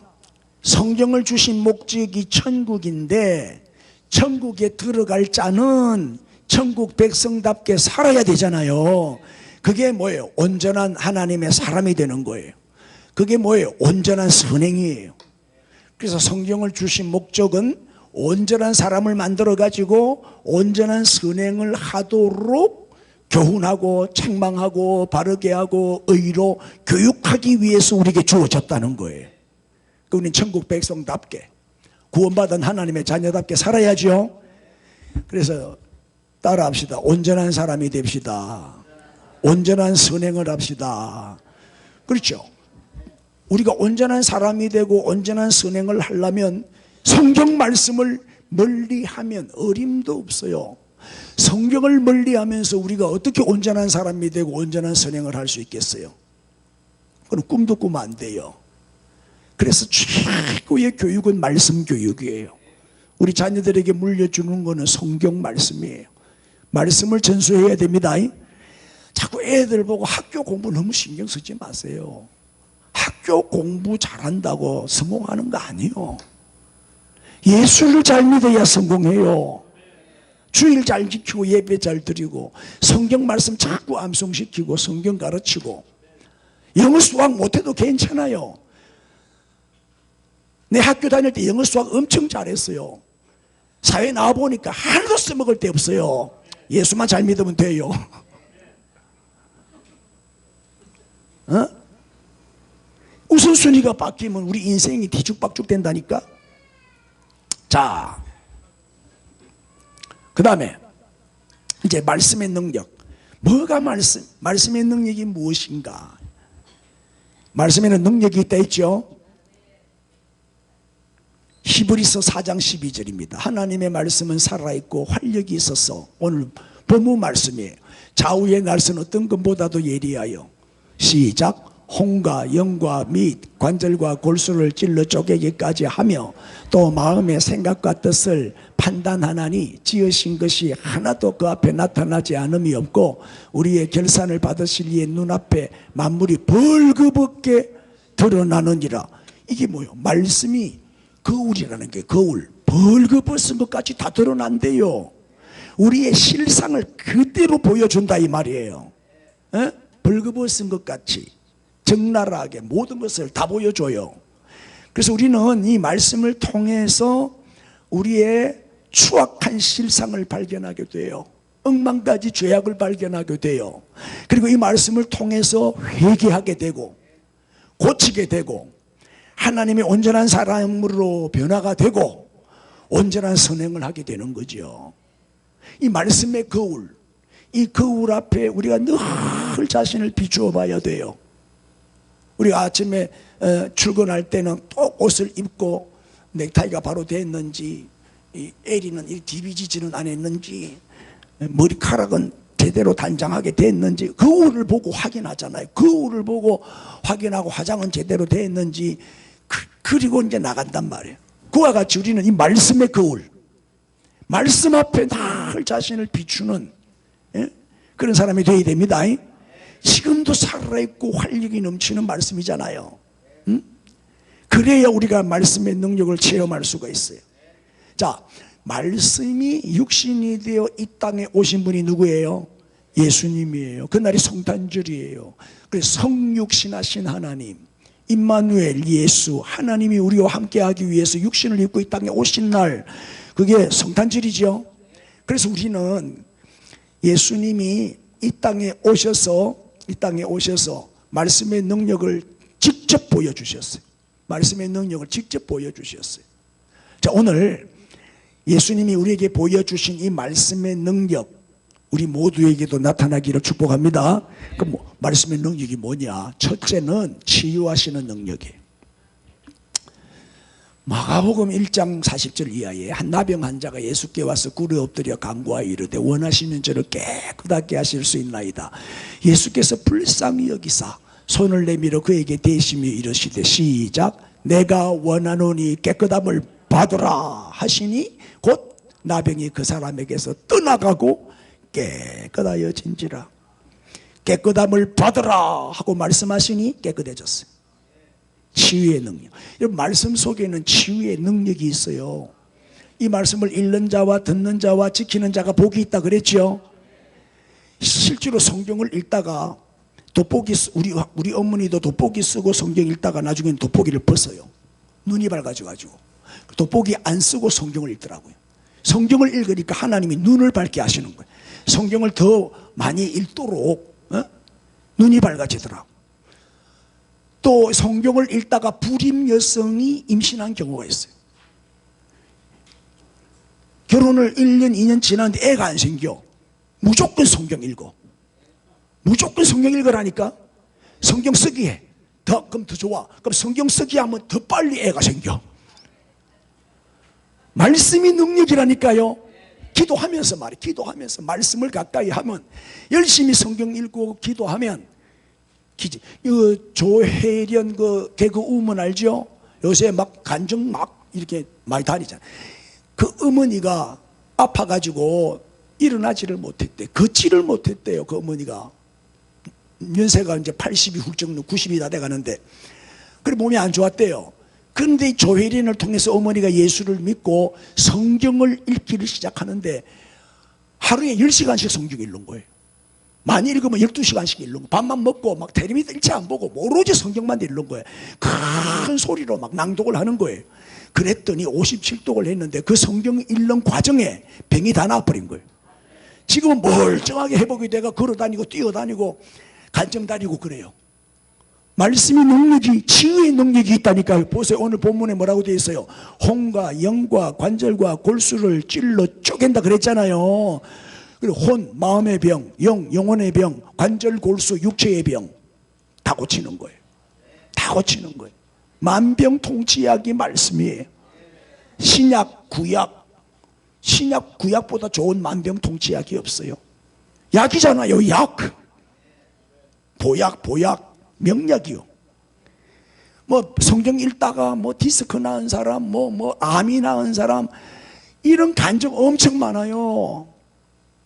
성경을 주신 목적이 천국인데 천국에 들어갈 자는 천국 백성답게 살아야 되잖아요. 그게 뭐예요? 온전한 하나님의 사람이 되는 거예요. 그게 뭐예요? 온전한 선행이에요. 그래서 성경을 주신 목적은 온전한 사람을 만들어 가지고 온전한 선행을 하도록 교훈하고 책망하고 바르게 하고 의로 교육하기 위해서 우리에게 주어졌다는 거예요. 우리는 천국 백성답게 구원받은 하나님의 자녀답게 살아야죠. 그래서 따라합시다. 온전한 사람이 됩시다. 온전한 선행을 합시다. 그렇죠. 우리가 온전한 사람이 되고 온전한 선행을 하려면 성경 말씀을 멀리하면 어림도 없어요. 성경을 멀리하면서 우리가 어떻게 온전한 사람이 되고 온전한 선행을 할 수 있겠어요? 그건 꿈도 꾸면 안 돼요. 그래서 최고의 교육은 말씀 교육이에요. 우리 자녀들에게 물려주는 거는 성경 말씀이에요. 말씀을 전수해야 됩니다. 자꾸 애들 보고 학교 공부 너무 신경 쓰지 마세요. 학교 공부 잘한다고 성공하는 거 아니에요. 예수를 잘 믿어야 성공해요. 주일 잘 지키고 예배 잘 드리고 성경 말씀 자꾸 암송시키고 성경 가르치고 영어 수학 못해도 괜찮아요. 내 학교 다닐 때 영어 수학 엄청 잘했어요. 사회 나와보니까 하나도 써먹을 데 없어요. 예수만 잘 믿으면 돼요. 우선순위가 바뀌면 우리 인생이 뒤죽박죽 된다니까. 자, 그 다음에 이제 말씀의 능력. 뭐가 말씀의 능력이 무엇인가? 말씀에는 능력이 있다 했죠. 히브리서 4장 12절입니다. 하나님의 말씀은 살아있고 활력이 있어서, 오늘 본문 말씀이에요. 좌우의 날선 어떤 것보다도 예리하여 시작. 혼과 영과 및 관절과 골수를 찔러 쪼개기까지 하며 또 마음의 생각과 뜻을 판단하나니 지으신 것이 하나도 그 앞에 나타나지 않음이 없고 우리의 결산을 받으실 이의 눈앞에 만물이 벌겋게 드러나느니라. 이게 뭐예요? 말씀이 거울이라는 게 거울, 벌거벗은 것까지 다 드러난대요. 우리의 실상을 그대로 보여준다 이 말이에요. 에? 벌거벗은 것 같이 적나라하게 모든 것을 다 보여줘요. 그래서 우리는 이 말씀을 통해서 우리의 추악한 실상을 발견하게 돼요. 억만가지 죄악을 발견하게 돼요. 그리고 이 말씀을 통해서 회개하게 되고 고치게 되고 하나님의 온전한 사람으로 변화가 되고 온전한 선행을 하게 되는 거죠. 이 말씀의 거울, 이 거울 앞에 우리가 늘 자신을 비추어 봐야 돼요. 우리가 아침에 출근할 때는 또 옷을 입고 넥타이가 바로 됐는지, 이 에리는 디비지지는 안 했는지, 머리카락은 제대로 단장하게 됐는지 거울을 보고 확인하잖아요. 거울을 보고 확인하고 화장은 제대로 됐는지, 그리고 이제 나간단 말이에요. 그와 같이 우리는 이 말씀의 거울, 말씀 앞에 늘 자신을 비추는 그런 사람이 되어야 됩니다. 지금도 살아있고 활력이 넘치는 말씀이잖아요. 그래야 우리가 말씀의 능력을 체험할 수가 있어요. 자, 말씀이 육신이 되어 이 땅에 오신 분이 누구예요? 예수님이에요. 그날이 성탄절이에요. 그래서 성육신하신 하나님, 임마누엘 예수, 하나님이 우리와 함께하기 위해서 육신을 입고 이 땅에 오신 날, 그게 성탄절이죠. 그래서 우리는 예수님이 이 땅에 오셔서 말씀의 능력을 직접 보여주셨어요. 말씀의 능력을 직접 보여주셨어요. 자, 오늘 예수님이 우리에게 보여주신 이 말씀의 능력, 우리 모두에게도 나타나기를 축복합니다. 그럼 말씀의 능력이 뭐냐? 첫째는 치유하시는 능력이에요. 마가복음 1장 40절 이하에 한 나병 환자가 예수께 와서 굴에 엎드려 간구하여 이르되 원하시면 저를 깨끗하게 하실 수 있나이다. 예수께서 불쌍히 여기사 손을 내밀어 그에게 대시며 이르시되 시작, 내가 원하노니 깨끗함을 받으라 하시니 곧 나병이 그 사람에게서 떠나가고 깨끗하여진지라. 깨끗함을 받으라 하고 말씀하시니 깨끗해졌어요. 치유의 능력. 여러분, 말씀 속에는 치유의 능력이 있어요. 이 말씀을 읽는 자와 듣는 자와 지키는 자가 복이 있다 그랬죠. 실제로 성경을 읽다가 돋보기, 우리 어머니도 돋보기 쓰고 성경 읽다가 나중엔 돋보기를 벗어요. 눈이 밝아져가지고 돋보기 안 쓰고 성경을 읽더라고요. 성경을 읽으니까 하나님이 눈을 밝게 하시는 거예요. 성경을 더 많이 읽도록 눈이 밝아지더라고요. 또 성경을 읽다가 불임 여성이 임신한 경우가 있어요. 결혼을 1년 2년 지났는데 애가 안 생겨. 무조건 성경 읽어. 무조건 성경 읽으라니까. 성경 쓰기 해. 그럼 더 좋아. 그럼 성경 쓰기 하면 더 빨리 애가 생겨. 말씀이 능력이라니까요. 기도하면서 말이에요. 기도하면서 말씀을 가까이 하면, 열심히 성경 읽고 기도하면, 조혜련 그 개그 우먼 알죠? 요새 막 간증 막 이렇게 많이 다니잖아요. 그 어머니가 아파가지고 일어나지를 못했대. 걷지를 못했대요. 그 어머니가 연세가 이제 80이 훌쩍 90이 다 돼가는데, 그래 몸이 안 좋았대요. 그런데 이 조혜련을 통해서 어머니가 예수를 믿고 성경을 읽기를 시작하는데 하루에 10시간씩 성경 읽는 거예요. 많이 읽으면 12시간씩 읽는 거예요. 밥만 먹고 막 텔레비전 일체 안 보고 오로지 성경만 읽는 거예요. 큰 소리로 막 낭독을 하는 거예요. 그랬더니 57독을 했는데 그 성경 읽는 과정에 병이 다 나아버린 거예요. 지금은 멀쩡하게 회복이 돼가 걸어다니고 뛰어다니고 간증 다니고 그래요. 말씀의 능력이, 치유의 능력이 있다니까요. 보세요. 오늘 본문에 뭐라고 되어 있어요? 혼과 영과 관절과 골수를 찔러 쪼갠다 그랬잖아요. 그리고 혼, 마음의 병, 영, 영혼의 병, 관절, 골수, 육체의 병 다 고치는 거예요. 다 고치는 거예요. 만병통치약이 말씀이에요. 신약, 구약보다 좋은 만병통치약이 없어요. 약이잖아요. 약. 보약, 명약이요. 뭐 성경 읽다가 뭐 디스크 낳은 사람, 뭐 암이 낳은 사람, 이런 간증 엄청 많아요.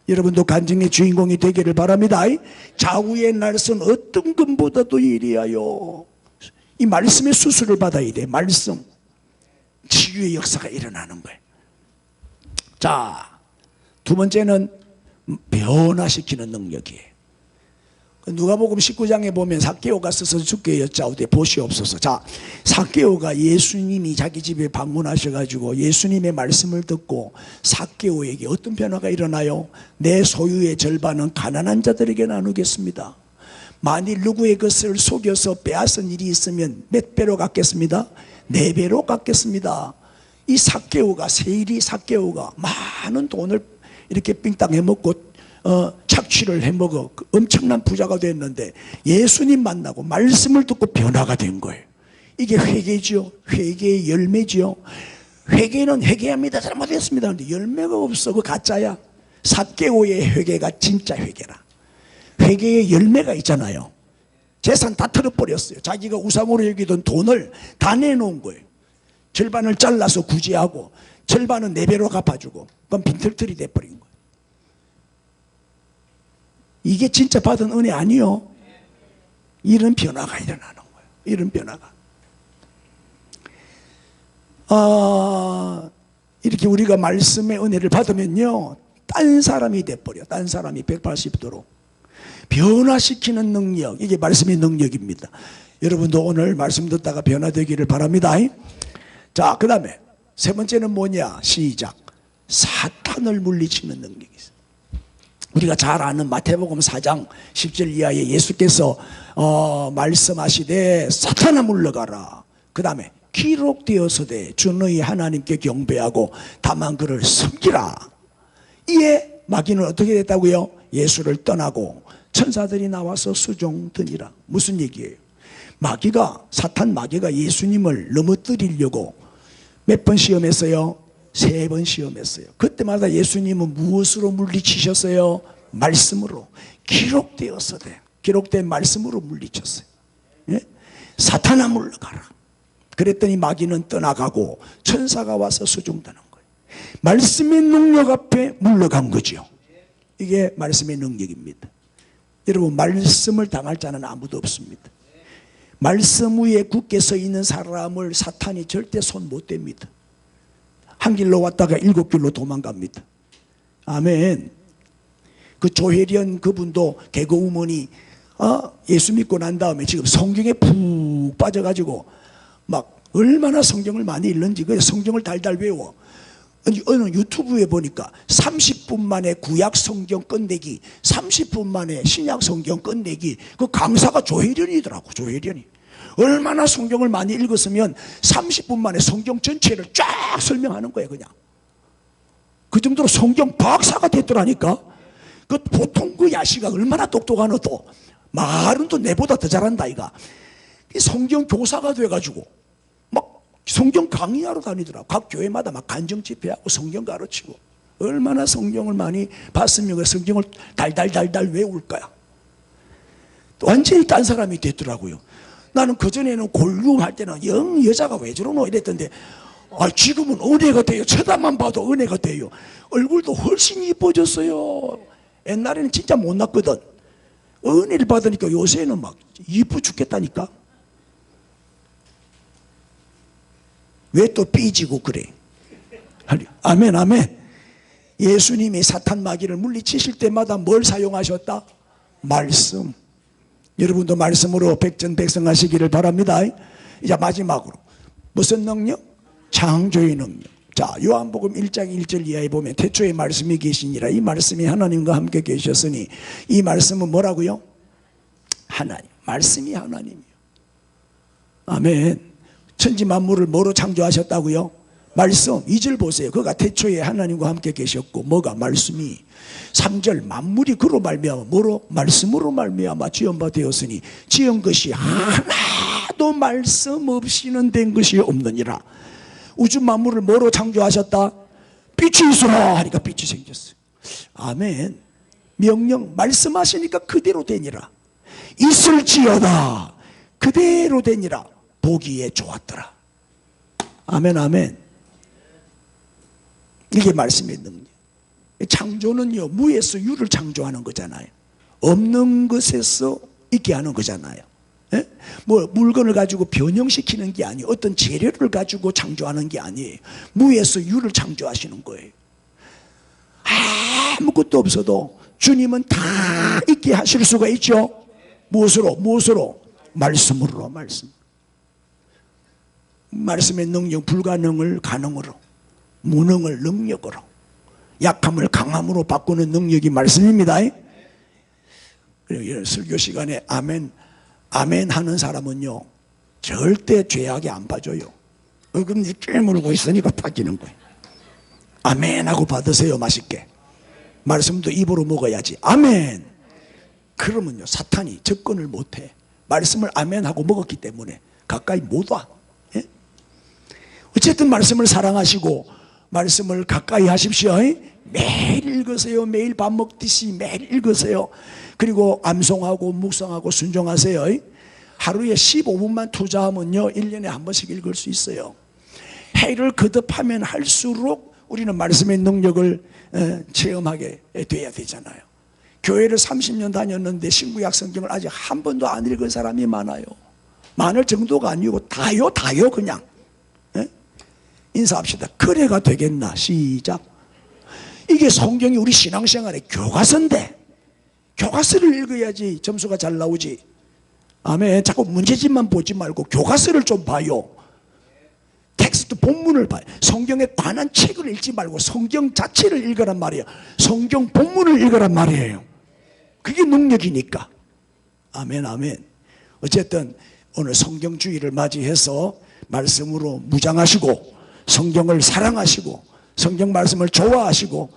여러분도 간증의 주인공이 되기를 바랍니다. 좌우의 날선 어떤 것보다도 예리하여 이 말씀의 수술을 받아야 돼. 말씀 치유의 역사가 일어나는 거예요. 자, 두 번째는 변화시키는 능력이에요. 누가복음 19장에 보면 삭개오가 스스로 주께 여짜오되 보시옵소서. 자, 삭개오가 예수님이 자기 집에 방문하셔가지고 예수님의 말씀을 듣고 삭개오에게 어떤 변화가 일어나요? 내 소유의 절반은 가난한 자들에게 나누겠습니다. 만일 누구의 것을 속여서 빼앗은 일이 있으면 몇 배로 갚겠습니다? 4배로 갚겠습니다. 이 삭개오가, 세일이 삭개오가 많은 돈을 이렇게 빙땅 해먹고 착취를 해먹어 엄청난 부자가 됐는데 예수님 만나고 말씀을 듣고 변화가 된 거예요. 이게 회개지요. 회개의 열매지요. 회개는 회개합니다. 잘못했습니다. 근데 열매가 없어. 그 가짜야. 삭개오의 회개가 진짜 회개라. 회개의 열매가 있잖아요. 재산 다 털어버렸어요. 자기가 우상으로 여기던 돈을 다 내놓은 거예요. 절반을 잘라서 구제하고 절반은 4배로 갚아주고 그건 빈털털이 돼버린 거예요. 이게 진짜 받은 은혜 아니요? 이런 변화가 일어나는 거예요. 이런 변화가. 이렇게 우리가 말씀의 은혜를 받으면요, 딴 사람이 돼버려. 딴 사람이 180도로 변화시키는 능력. 이게 말씀의 능력입니다. 여러분도 오늘 말씀 듣다가 변화되기를 바랍니다. 자, 그 다음에 세 번째는 뭐냐? 시작. 사탄을 물리치는 능력이 있어요. 우리가 잘 아는 마태복음 4장 10절 이하에 예수께서 말씀하시되 사탄아 물러가라. 그 다음에 기록되어서되 주 너희 하나님께 경배하고 다만 그를 섬기라. 이에 마귀는 어떻게 됐다고요? 예수를 떠나고 천사들이 나와서 수종드니라. 무슨 얘기예요? 사탄 마귀가 예수님을 넘어뜨리려고 몇 번 시험했어요? 3번 시험했어요. 그때마다 예수님은 무엇으로 물리치셨어요? 말씀으로. 기록되었어대. 기록된 말씀으로 물리쳤어요. 예? 사탄아 물러가라. 그랬더니 마귀는 떠나가고 천사가 와서 수종드는 거예요. 말씀의 능력 앞에 물러간 거죠. 이게 말씀의 능력입니다. 여러분, 말씀을 당할 자는 아무도 없습니다. 말씀 위에 굳게 서 있는 사람을 사탄이 절대 손 못 댑니다. 한 길로 왔다가 7길로 도망갑니다. 아멘. 그 조혜련 그분도 개그우먼이 예수 믿고 난 다음에 지금 성경에 푹 빠져가지고 막 얼마나 성경을 많이 읽는지 그 성경을 달달 외워. 어느 유튜브에 보니까 30분 만에 구약 성경 끝내기, 30분 만에 신약 성경 끝내기. 그 강사가 조혜련이더라고. 조혜련이 얼마나 성경을 많이 읽었으면 30분 만에 성경 전체를 쫙 설명하는 거예요. 그냥 그 정도로 성경 박사가 됐더라니까. 그 보통 그 야시가 얼마나 똑똑하노. 또 말은 또 내보다 더 잘한다. 이가 성경 교사가 돼가지고 막 성경 강의하러 다니더라고. 각 교회마다 막 간증 집회하고 성경 가르치고. 얼마나 성경을 많이 봤으면 그 성경을 달달달달 외울 거야. 완전히 딴 사람이 됐더라고요. 나는 그전에는 골룸할 때는 영 여자가 왜 저러노 이랬던데 지금은 은혜가 돼요. 쳐다만 봐도 은혜가 돼요. 얼굴도 훨씬 이뻐졌어요. 옛날에는 진짜 못났거든. 은혜를 받으니까 요새는 막 이뻐 죽겠다니까. 왜 또 삐지고 그래? 아멘 아멘. 예수님이 사탄 마귀를 물리치실 때마다 뭘 사용하셨다? 말씀. 여러분도 말씀으로 백전백승하시기를 바랍니다. 이제 마지막으로 무슨 능력? 창조의 능력. 자, 요한복음 1장 1절 이하에 보면 태초에 말씀이 계시니라. 이 말씀이 하나님과 함께 계셨으니 이 말씀은 뭐라고요? 하나님. 말씀이 하나님이요. 아멘. 천지 만물을 뭐로 창조하셨다고요? 말씀. 2절 보세요. 그가 태초에 하나님과 함께 계셨고 뭐가? 말씀이. 3절 만물이 그로 말미암아 뭐로? 말씀으로 말미암아 지은 바 되었으니 지은 것이 하나도 말씀 없이는 된 것이 없느니라. 우주 만물을 뭐로 창조하셨다? 빛이 있어라 하니까 빛이 생겼어요. 아멘. 명령 말씀하시니까 그대로 되니라. 있을지어다 그대로 되니라. 보기에 좋았더라. 아멘 아멘. 이게 말씀의 능력. 창조는요, 무에서 유를 창조하는 거잖아요. 없는 것에서 있게 하는 거잖아요. 예? 뭐 물건을 가지고 변형시키는 게 아니에요. 어떤 재료를 가지고 창조하는 게 아니에요. 무에서 유를 창조하시는 거예요. 아무것도 없어도 주님은 다 있게 하실 수가 있죠. 무엇으로? 말씀으로. 말씀의 능력, 불가능을 가능으로, 무능을 능력으로, 약함을 강함으로 바꾸는 능력이 말씀입니다. 그리고 설교 시간에 아멘 하는 사람은요 절대 죄악에 안 빠져요. 어금니 깨물고 있으니까 빠지는 거예요. 아멘 하고 받으세요. 맛있게. 말씀도 입으로 먹어야지. 아멘. 그러면요 사탄이 접근을 못해. 말씀을 아멘 하고 먹었기 때문에 가까이 못 와. 예? 어쨌든 말씀을 사랑하시고 말씀을 가까이 하십시오. 매일 읽으세요. 매일 밥 먹듯이 매일 읽으세요. 그리고 암송하고 묵상하고 순종하세요. 하루에 15분만 투자하면요 1년에 한 번씩 읽을 수 있어요. 해를 거듭하면 할수록 우리는 말씀의 능력을 체험하게 돼야 되잖아요. 교회를 30년 다녔는데 신구약 성경을 아직 한 번도 안 읽은 사람이 많아요. 많을 정도가 아니고 다요 그냥. 인사합시다. 그래가 되겠나. 시작. 이게 성경이 우리 신앙생활의 교과서인데 교과서를 읽어야지 점수가 잘 나오지. 아멘. 자꾸 문제집만 보지 말고 교과서를 좀 봐요. 텍스트 본문을 봐요. 성경에 관한 책을 읽지 말고 성경 자체를 읽으란 말이에요. 성경 본문을 읽으란 말이에요. 그게 능력이니까. 아멘. 어쨌든 오늘 성경주의를 맞이해서 말씀으로 무장하시고 성경을 사랑하시고 성경 말씀을 좋아하시고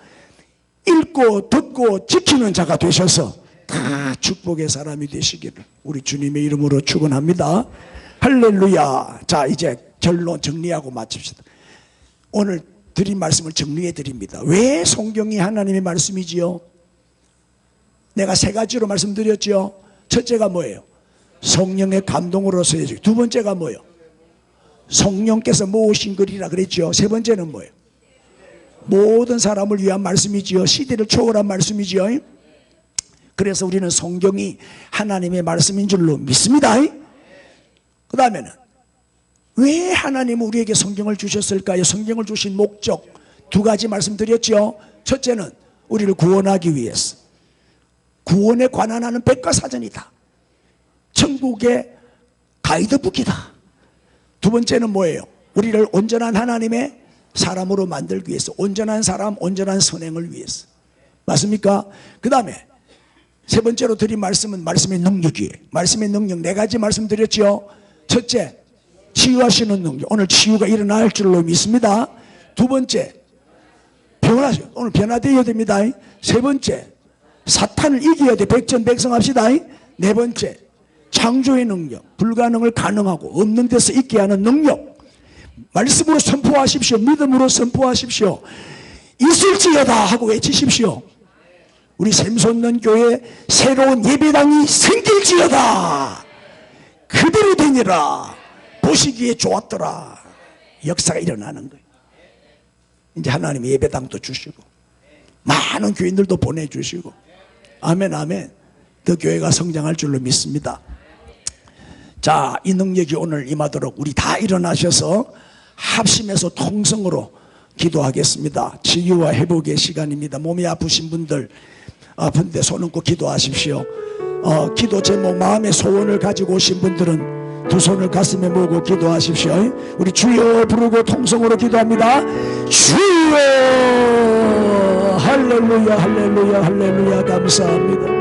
읽고 듣고 지키는 자가 되셔서 다 축복의 사람이 되시기를 우리 주님의 이름으로 축원합니다. 할렐루야. 자, 이제 결론 정리하고 마칩시다. 오늘 드린 말씀을 정리해 드립니다. 왜 성경이 하나님의 말씀이지요? 내가 세 가지로 말씀드렸죠. 첫째가 뭐예요? 성령의 감동으로서의. 두 번째가 뭐예요? 성령께서 모으신 글이라 그랬죠. 세 번째는 뭐예요? 모든 사람을 위한 말씀이지요. 시대를 초월한 말씀이지요. 그래서 우리는 성경이 하나님의 말씀인 줄로 믿습니다. 그 다음에는 왜 하나님은 우리에게 성경을 주셨을까요? 성경을 주신 목적 두 가지 말씀드렸죠. 첫째는 우리를 구원하기 위해서. 구원에 관한 하는 백과사전이다. 천국의 가이드북이다. 두 번째는 뭐예요? 우리를 온전한 하나님의 사람으로 만들기 위해서. 온전한 사람, 온전한 선행을 위해서. 맞습니까? 그 다음에 세 번째로 드린 말씀은 말씀의 능력이에요. 말씀의 능력 네 가지 말씀드렸죠. 첫째, 치유하시는 능력. 오늘 치유가 일어날 줄로 믿습니다. 두 번째, 오늘 변화되어야 됩니다. 세 번째, 사탄을 이겨야 돼. 백전백승합시다. 네 번째, 창조의 능력. 불가능을 가능하고 없는 데서 있게 하는 능력. 말씀으로 선포하십시오. 믿음으로 선포하십시오. 있을지어다 하고 외치십시오. 우리 샘솟는 교회 새로운 예배당이 생길지어다. 그대로 되니라. 보시기에 좋았더라. 역사가 일어나는 거예요. 이제 하나님의 예배당도 주시고 많은 교인들도 보내주시고 아멘. 더 교회가 성장할 줄로 믿습니다. 자, 이 능력이 오늘 임하도록 우리 다 일어나셔서 합심해서 통성으로 기도하겠습니다. 치유와 회복의 시간입니다. 몸이 아프신 분들 아픈데 손 얹고 기도하십시오. 기도 제목 마음의 소원을 가지고 오신 분들은 두 손을 가슴에 모으고 기도하십시오. 우리 주여 부르고 통성으로 기도합니다. 주여. 할렐루야 감사합니다.